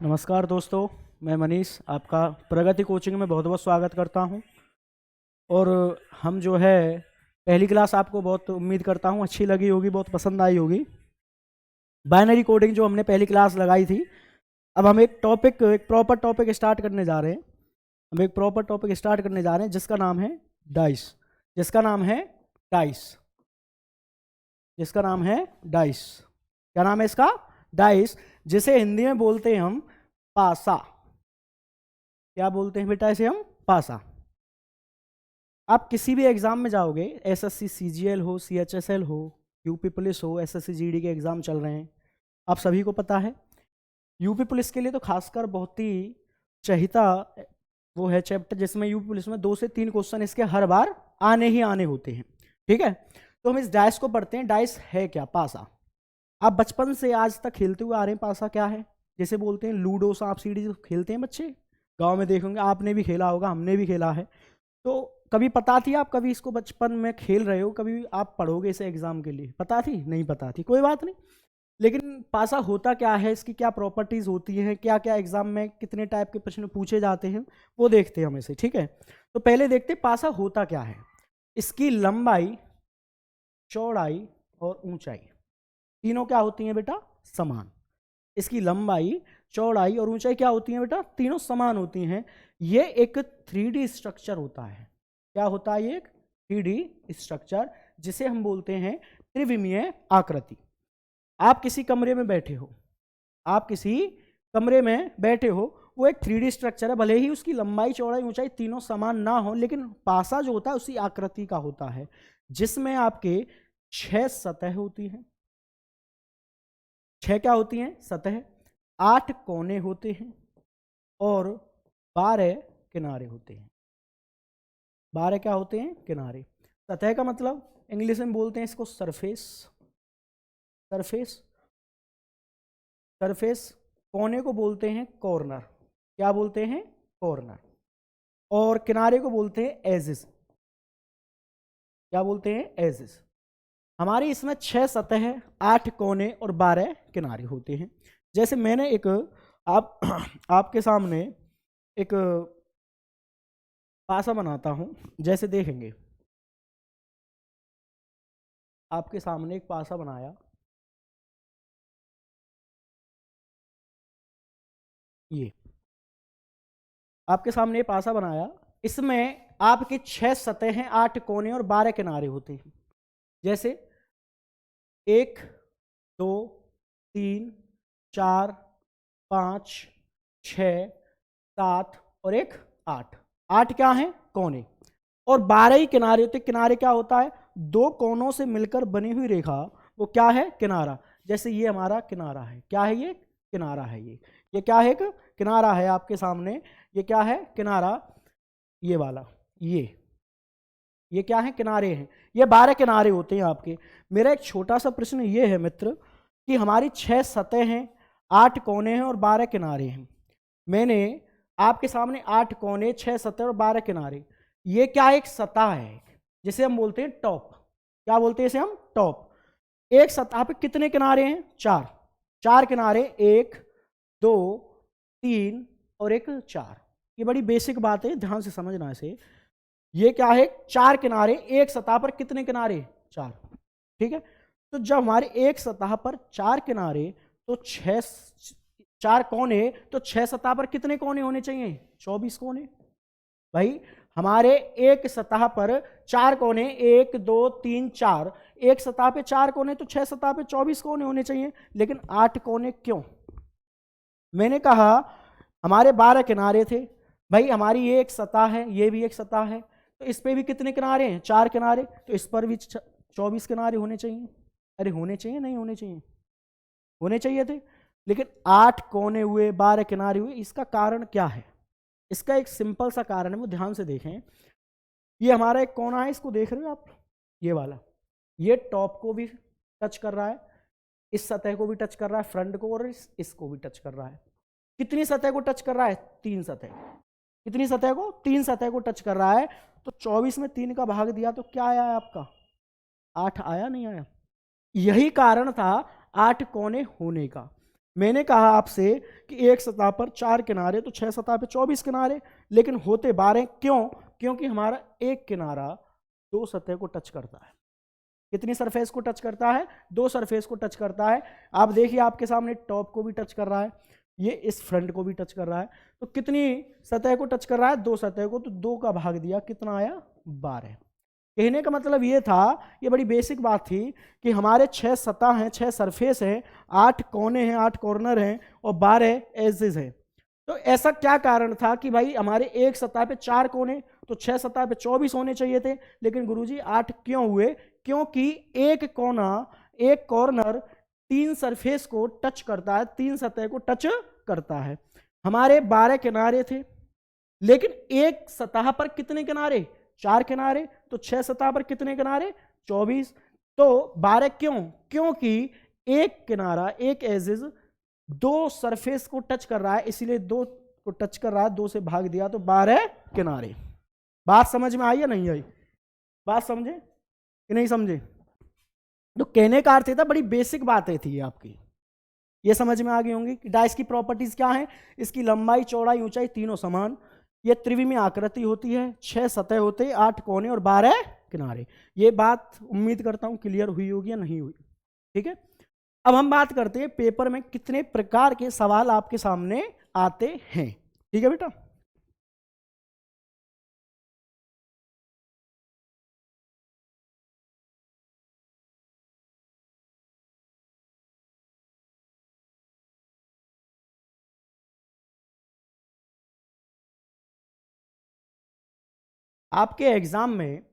नमस्कार दोस्तों, मैं मनीष आपका प्रगति कोचिंग में बहुत बहुत स्वागत करता हूं। और हम जो है पहली क्लास आपको बहुत उम्मीद करता हूं अच्छी लगी होगी, बहुत पसंद आई होगी। बाइनरी कोडिंग जो हमने पहली क्लास लगाई थी, अब हम एक प्रॉपर टॉपिक स्टार्ट करने जा रहे हैं। हम एक प्रॉपर टॉपिक स्टार्ट करने जा रहे हैं जिसका नाम है डाइस। जिसका नाम है डाइस। जिसका नाम है डाइस। क्या नाम है इसका? डाइस, जिसे हिंदी में बोलते हैं हम पासा। क्या बोलते हैं बेटा इसे हम? पासा। आप किसी भी एग्जाम में जाओगे, एसएससी सीजीएल हो, सीएचएसएल हो, यूपी पुलिस हो, एसएससी जीडी के एग्जाम चल रहे हैं, आप सभी को पता है। यूपी पुलिस के लिए तो खासकर बहुत ही चहिता वो है चैप्टर, जिसमें यूपी पुलिस में 2 से 3 क्वेश्चन इसके हर बार आने ही आने होते हैं। ठीक है, तो हम इस डाइस को पढ़ते हैं। डाइस है क्या? पासा। आप बचपन से आज तक खेलते हुए आ रहे हैं। पासा क्या है? जैसे बोलते हैं लूडो, सांप सीढ़ी जो खेलते हैं बच्चे, गांव में देखोगे, आपने भी खेला होगा, हमने भी खेला है। तो कभी पता थी आप कभी इसको बचपन में खेल रहे हो, कभी आप पढ़ोगे इसे एग्जाम के लिए? पता थी? नहीं पता थी, कोई बात नहीं। लेकिन पासा होता क्या है, इसकी क्या प्रॉपर्टीज होती हैं, क्या क्या एग्जाम में कितने टाइप के प्रश्न पूछे जाते हैं, वो देखते हैं हम इसे। ठीक है, तो पहले देखते पासा होता क्या है। इसकी लंबाई, चौड़ाई और ऊंचाई तीनों क्या होती हैं बेटा? समान। इसकी लंबाई, चौड़ाई और ऊंचाई क्या होती है बेटा? तीनों समान होती हैं। ये एक 3D स्ट्रक्चर होता है। क्या होता है? ये एक 3D स्ट्रक्चर, जिसे हम बोलते हैं त्रिविमीय आकृति। आप किसी कमरे में बैठे हो, आप किसी कमरे में बैठे हो, वो एक 3D स्ट्रक्चर है। भले ही उसकी लंबाई, चौड़ाई, ऊंचाई तीनों समान ना हो, लेकिन पासा जो होता है उसी आकृति का होता है, जिसमें आपके 6 सतह होती हैं। 6 क्या होती हैं? सतह। 8 कोने होते हैं और 12 किनारे होते हैं। 12 क्या होते हैं? किनारे। सतह का मतलब इंग्लिश में बोलते हैं इसको सरफेस। सरफेस। सरफेस। कोने को बोलते हैं कॉर्नर। क्या बोलते हैं? कॉर्नर। और किनारे को बोलते हैं एजिस। क्या बोलते हैं? एजिस। हमारी इसमें 6 सतह, 8 कोने और 12 किनारे होते हैं। जैसे मैंने एक आप आपके सामने एक पासा बनाता हूं, जैसे देखेंगे। आपके सामने एक पासा बनाया, ये आपके सामने पासा बनाया। इसमें आपके 6 सतह हैं, 8 कोने और 12 किनारे होते हैं। जैसे 1 2 3 4 5 6 7 और 1 8। 8 क्या है? कोने। और 12 ही किनारे होते। किनारे क्या होता है? 2 कोनों से मिलकर बनी हुई रेखा, वो क्या है? किनारा। जैसे ये हमारा किनारा है। क्या है ये? किनारा है। ये क्या है? एक किनारा है आपके सामने। ये क्या है? किनारा। ये वाला, ये क्या है? किनारे हैं। ये 12 किनारे होते हैं आपके। मेरा एक छोटा सा प्रश्न ये है मित्र, कि हमारी 6 सतह हैं, 8 कोने हैं और 12 किनारे हैं। मैंने आपके सामने 8 कोने, 6 सतह और 12 किनारे। ये क्या? एक सतह है, जिसे हम बोलते हैं टॉप। क्या बोलते हैं इसे हम? टॉप। एक सतह पे कितने किनारे हैं? 4। 4 किनारे, 1 2 3 और 1 4। ये बड़ी बेसिक बात है, ध्यान से समझना इसे। ये क्या है? 4 किनारे। एक सतह पर कितने किनारे? 4। ठीक है, तो जब हमारे एक सतह पर 4 किनारे, तो 4 कोने, तो 6 सतह पर कितने कोने होने चाहिए? 24 कोने। भाई, हमारे एक सतह पर 4 कोने, 1 2 3 4। एक सतह पे 4 कोने, तो 6 सतह पे 24 कोने होने चाहिए। लेकिन 8 कोने क्यों? मैंने कहा हमारे 12 किनारे थे। भाई, हमारी ये एक सतह है, ये भी एक सतह है, तो इस पे भी कितने किनारे हैं? 4 किनारे, तो इस पर भी 24 किनारे होने चाहिए। अरे होने चाहिए, नहीं होने चाहिए? होने चाहिए थे। लेकिन 8 कोने हुए, 12 किनारे हुए, इसका कारण क्या है? इसका एक सिंपल सा कारण है, वो ध्यान से देखें। ये हमारा एक कोना है, इसको देख रहे हो आप? ये वाला, ये टॉप को भी टच कर रहा है, इस सतह को भी टच कर रहा है, फ्रंट को, और इसको भी टच कर रहा है। कितनी सतह को टच कर रहा है? 3 सतह। कितनी सतह को? 3 सतह को टच कर रहा है। तो 24 में 3 का भाग दिया तो क्या आया आपका? 8 आया, नहीं आया? यही कारण था 8 कोने होने का। मैंने कहा आपसे कि एक सतह पर 4 किनारे, तो 6 सतह पे 24 किनारे, लेकिन होते 12 क्यों? क्योंकि हमारा एक किनारा 2 सतह को टच करता है। कितनी सरफेस को टच करता है? 2 सरफेस को टच करता है। आप देखिए आपके सामने टॉप को भी टच कर रहा है, ये इस फ्रंट को भी टच कर रहा है, तो कितनी सतह को टच कर रहा है? 2 सतह को, तो 2 का भाग दिया, कितना आया? 12। कहने का मतलब ये था, ये बड़ी बेसिक बात थी कि हमारे 6 सतह हैं, 6 सरफेस हैं, 8 कोने हैं, 8 कॉर्नर हैं और 12 एजेस हैं। तो ऐसा क्या कारण था कि भाई हमारे एक सतह पे 4 कोने, तो 6 सतह पे 24 होने चाहिए थे, लेकिन गुरुजी 8 क्यों हुए? क्योंकि एक कोना, एक कॉर्नर 3 सरफेस को टच करता है, 3 सतह को टच करता है। हमारे 12 किनारे थे, लेकिन एक सतह पर कितने किनारे? 4 किनारे, तो 6 सतह पर कितने किनारे? 24। तो 12 क्यों? क्योंकि एक किनारा, एक एजिज 2 सरफेस को टच कर रहा है, इसीलिए 2 को टच कर रहा है, 2 से भाग दिया तो 12 किनारे। बात समझ में आई या नहीं आई? बात समझे कि नहीं समझे? तो कहने का अर्थ था, बड़ी बेसिक बातें थी आपकी, ये समझ में आ गई होंगी कि डाइस की प्रॉपर्टीज क्या है। इसकी लंबाई, चौड़ाई, ऊंचाई तीनों समान, ये त्रिविमीय आकृति होती है, 6 सतह होते हैं, 8 कोने और 12 किनारे। ये बात उम्मीद करता हूं क्लियर हुई होगी या नहीं हुई? ठीक है, अब हम बात करते हैं पेपर में कितने प्रकार के सवाल आपके सामने आते हैं। ठीक है बेटा, आपके एग्जाम में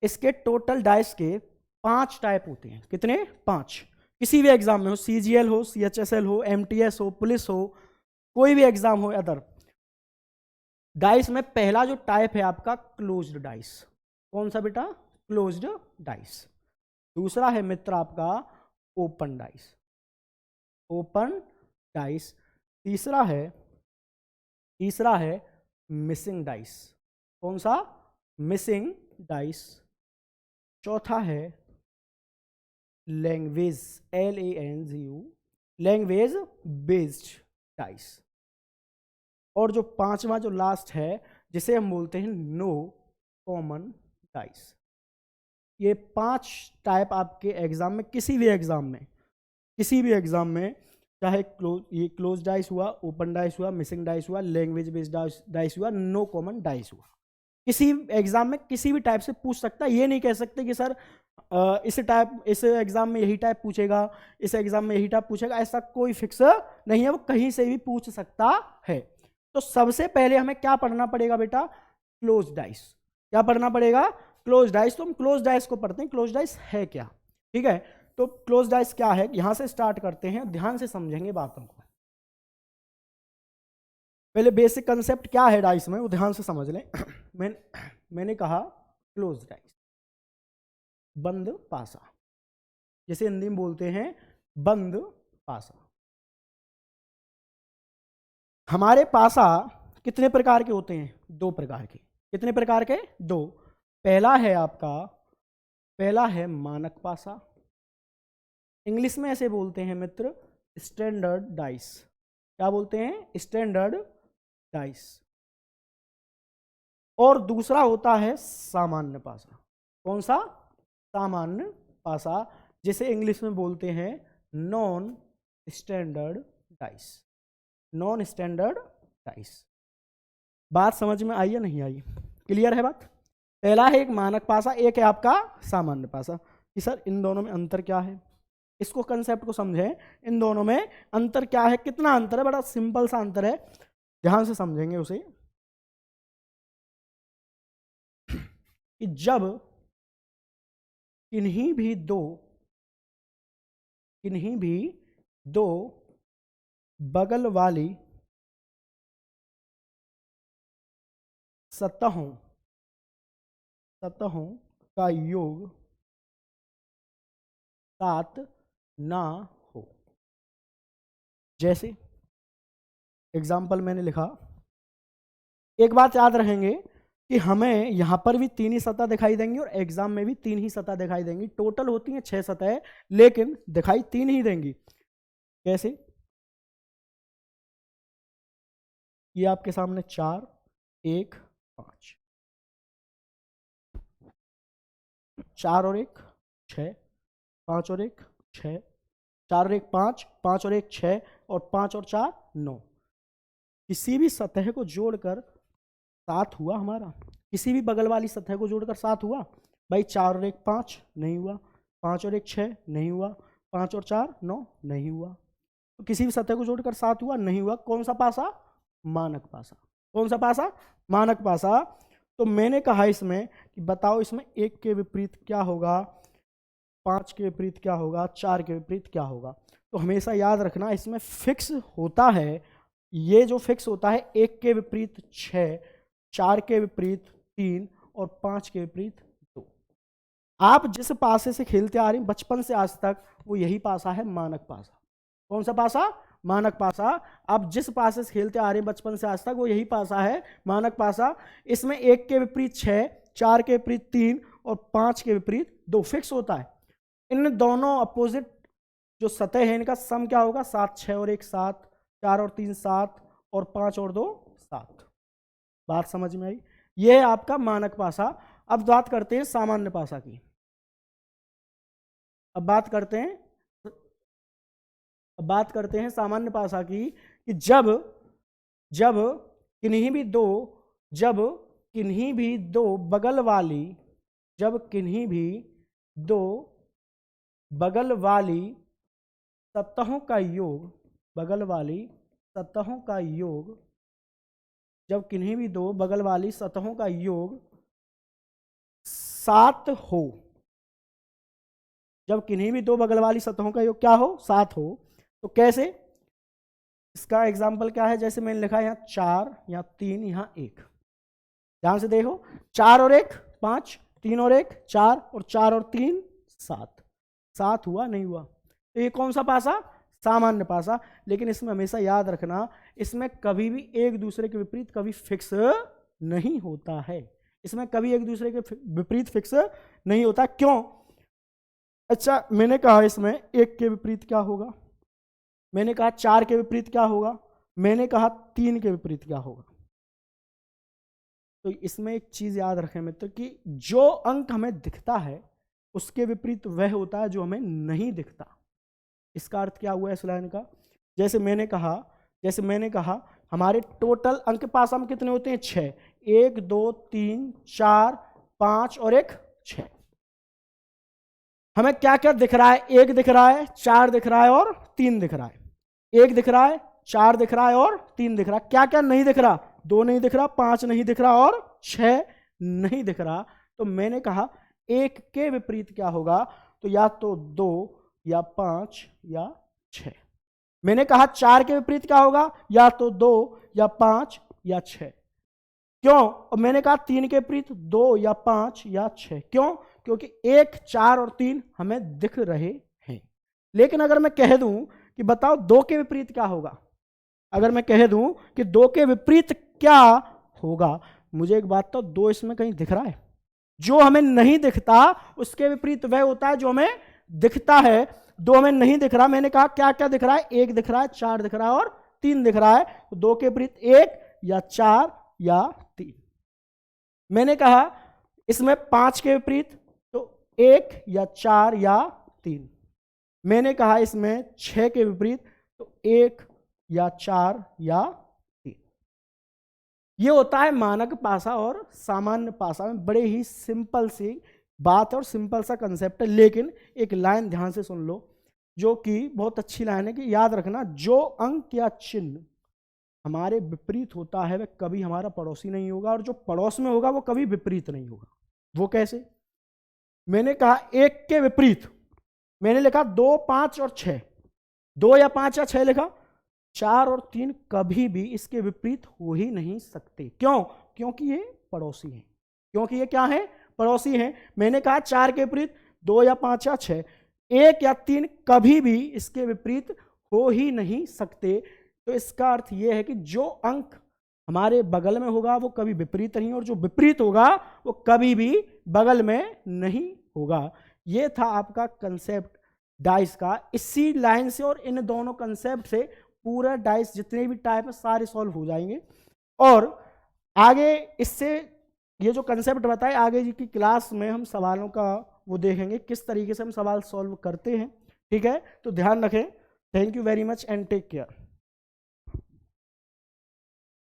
इसके टोटल डाइस के 5 टाइप होते हैं। कितने? 5। किसी भी एग्जाम में हो, CGL हो, CHSL हो, MTS हो, पुलिस हो, कोई भी एग्जाम हो अदर, डाइस में पहला जो टाइप है आपका क्लोज्ड डाइस। कौन सा बेटा? Closed dice. दूसरा है मित्र आपका ओपन डाइस, ओपन डाइस। तीसरा है मिसिंग डाइस। कौन सा? Missing dice. चौथा है language, LANGU, language based dice. और जो पांचवा, जो लास्ट है, जिसे हम बोलते हैं नो कॉमन डाइस। ये 5 टाइप आपके एग्जाम में, किसी भी एग्जाम में, चाहे ये क्लोज डाइस हुआ, ओपन डाइस हुआ, मिसिंग डाइस हुआ, लैंग्वेज बेस्ड डाइस हुआ, नो कॉमन डाइस हुआ, किसी एग्जाम में किसी भी टाइप से पूछ सकता है। ये नहीं कह सकते कि सर इस एग्जाम में यही टाइप पूछेगा, इस एग्जाम में यही टाइप पूछेगा, ऐसा कोई फिक्स नहीं है, वो कहीं से भी पूछ सकता है। तो सबसे पहले हमें क्या पढ़ना पड़ेगा बेटा? Close dice. क्या पढ़ना पड़ेगा? Close dice. तो हम क्लोज डाइस को पढ़ते हैं, क्लोज डाइस है क्या। ठीक है, तो क्लोज डाइस क्या है, यहां से स्टार्ट करते हैं, ध्यान से समझेंगे बातों को। पहले बेसिक कंसेप्ट क्या है डाइस में, वो ध्यान से समझ लें। मैंने कहा क्लोज डाइस, बंद पासा, जैसे हिंदी में बोलते हैं बंद पासा। हमारे पासा कितने प्रकार के होते हैं? 2 प्रकार के। कितने प्रकार के? 2। पहला है मानक पासा, इंग्लिश में ऐसे बोलते हैं मित्र स्टैंडर्ड डाइस। क्या बोलते हैं? Standard dice. और दूसरा होता है सामान्य पासा। कौन सा? सामान्य पासा, जिसे इंग्लिश में बोलते हैं non standard dice. Non standard dice. बात समझ में आई या नहीं आई? क्लियर है बात? पहला है एक मानक पासा, एक है आपका सामान्य पासा। कि सर इन दोनों में अंतर क्या है? इसको कंसेप्ट को समझें, इन दोनों में अंतर क्या है, कितना अंतर है? बड़ा सिंपल सा अंतर है, ध्यान से समझेंगे उसे। कि जब किन्हीं भी दो बगल वाली सतहों का योग 7 ना हो। जैसे एग्जाम्पल मैंने लिखा, एक बात याद रखेंगे कि हमें यहां पर भी 3 ही सतह दिखाई देंगी और एग्जाम में भी 3 ही सतह दिखाई देंगी। टोटल होती हैं 6 सतह, लेकिन दिखाई 3 ही देंगी। कैसे? ये आपके सामने 4, 1, 5, 4 और 1 6, 5 और 1 6, 4 और 1 5, 5 और 1 6 और 5 और 4 9। किसी भी सतह को जोड़कर 7 हुआ हमारा, किसी भी बगल वाली सतह को जोड़कर 7 हुआ भाई। 4 और 1 5 नहीं हुआ, 5 और 1 6 नहीं हुआ, 5 और 4 9 नहीं हुआ। तो किसी भी सतह को जोड़कर 7 हुआ नहीं हुआ। कौन सा पासा? मानक पासा। कौन सा पासा? मानक पासा। तो मैंने कहा इसमें कि बताओ इसमें 1 के विपरीत क्या होगा, 5 के विपरीत क्या होगा, 4 के विपरीत क्या होगा। तो हमेशा याद रखना इसमें फिक्स होता है, ये जो फिक्स होता है 1 के विपरीत 6, 4 के विपरीत 3 और 5 के विपरीत 2। आप जिस पासे से खेलते आ रहे हैं बचपन से आज तक, वो यही पासा है, मानक पासा। कौन सा पासा? मानक पासा। आप जिस पासे से खेलते आ रहे हैं बचपन से आज तक, वो यही पासा है, मानक पासा। इसमें 1 के विपरीत 6, 4 के विपरीत 3 और 5 के विपरीत 2 फिक्स होता है। इन दोनों अपोजिट जो सतह है इनका सम क्या होगा? 7, 6 और 1 7, 4 और 3 7 और 5 और 2 7। बात समझ में आई? ये है आपका मानक पासा। अब बात करते हैं सामान्य पासा की। अब बात करते हैं सामान्य पासा की कि जब किन्हीं भी दो बगल वाली सतहों का योग, जब किन्हीं भी दो बगल वाली सतहों का योग 7 हो, जब किन्हीं भी दो बगल वाली सतहों का योग क्या हो? 7 हो। तो कैसे? इसका एग्जाम्पल क्या है? जैसे मैंने लिखा है यहाँ 4, यहाँ 3, यहाँ 1। ध्यान से देखो, 4 और 1 5, 3 और 1 4 और 4 और 3 7। 7 हुआ नहीं हुआ। तो ये कौन सा पासा? सामान्य पासा। लेकिन इसमें हमेशा याद रखना, इसमें कभी भी एक दूसरे के विपरीत कभी फिक्स नहीं होता है। इसमें कभी एक दूसरे के विपरीत फिक्स नहीं होता। क्यों? अच्छा, मैंने कहा इसमें 1 के विपरीत क्या होगा, मैंने कहा 4 के विपरीत क्या होगा, मैंने कहा 3 के विपरीत क्या होगा। तो इसमें एक चीज याद रखें मित्र कि जो अंक हमें दिखता है उसके विपरीत वह होता है जो हमें नहीं दिखता। इसका अर्थ क्या हुआ इस लाइन का? जैसे मैंने कहा हमारे टोटल अंक पासा में कितने होते हैं? 6। 1 2 3 4 5 और 1 6। हमें क्या क्या दिख रहा है? 1 दिख रहा है, 4 दिख रहा है और 3 दिख रहा है। 1 दिख रहा है, 4 दिख रहा है और 3 दिख रहा है। क्या क्या नहीं दिख रहा? 2 नहीं दिख रहा, 5 नहीं दिख रहा और 6 नहीं दिख रहा। तो मैंने कहा 1 के विपरीत क्या होगा? तो या तो 2 या 5 या 6। मैंने कहा 4 के विपरीत क्या होगा? या तो 2 या 5 या 6। क्यों? और मैंने कहा 3 के विपरीत 2 या 5 या 6। क्यों? क्योंकि 1 4 और 3 हमें दिख रहे हैं। लेकिन अगर मैं कह दूं कि बताओ 2 के विपरीत क्या होगा, अगर मैं कह दूं कि 2 के विपरीत क्या होगा, मुझे एक बात तो 2 इसमें कहीं दिख रहा है? जो हमें नहीं दिखता उसके विपरीत वह होता है जो हमें दिखता है। 2 हमें नहीं दिख रहा, मैंने कहा क्या क्या दिख रहा है? 1 दिख रहा है, 4 दिख रहा है और 3 दिख रहा है। तो 2 के विपरीत 1 या 4 या 3। मैंने कहा इसमें 5 के विपरीत तो 1 या 4 या 3। मैंने कहा इसमें 6 के विपरीत तो 1 या 4 या 3। ये होता है मानक पासा और सामान्य पासा में बड़े ही सिंपल सी बात और सिंपल सा कंसेप्ट है। लेकिन एक लाइन ध्यान से सुन लो जो कि बहुत अच्छी लाइन है कि याद रखना, जो अंक या चिन्ह हमारे विपरीत होता है वह कभी हमारा पड़ोसी नहीं होगा, और जो पड़ोस में होगा वो कभी विपरीत नहीं होगा। वो कैसे? मैंने कहा 1 के विपरीत, मैंने लिखा 2 5 और 6, 2 या 5 या 6 लिखा। 4 और 3 कभी भी इसके विपरीत हो ही नहीं सकते। क्यों? क्योंकि ये पड़ोसी हैं। क्योंकि ये क्या है? पड़ोसी हैं। मैंने कहा 4 के विपरीत 2 या 5 या 6, 1 या 3 कभी भी इसके विपरीत हो ही नहीं सकते। तो इसका अर्थ यह है कि जो अंक हमारे बगल में होगा वो कभी विपरीत नहीं, और जो विपरीत होगा वो कभी भी बगल में नहीं होगा। ये था आपका कंसेप्ट डाइस का। इसी लाइन से और इन दोनों कंसेप्ट से पूरा डाइस जितने भी टाइप है सारे सॉल्व हो जाएंगे। और आगे इससे ये जो कंसेप्ट बताए आगे की क्लास में हम सवालों का वो देखेंगे किस तरीके से हम सवाल सॉल्व करते हैं। ठीक है, तो ध्यान रखें। Thank you very much and take care.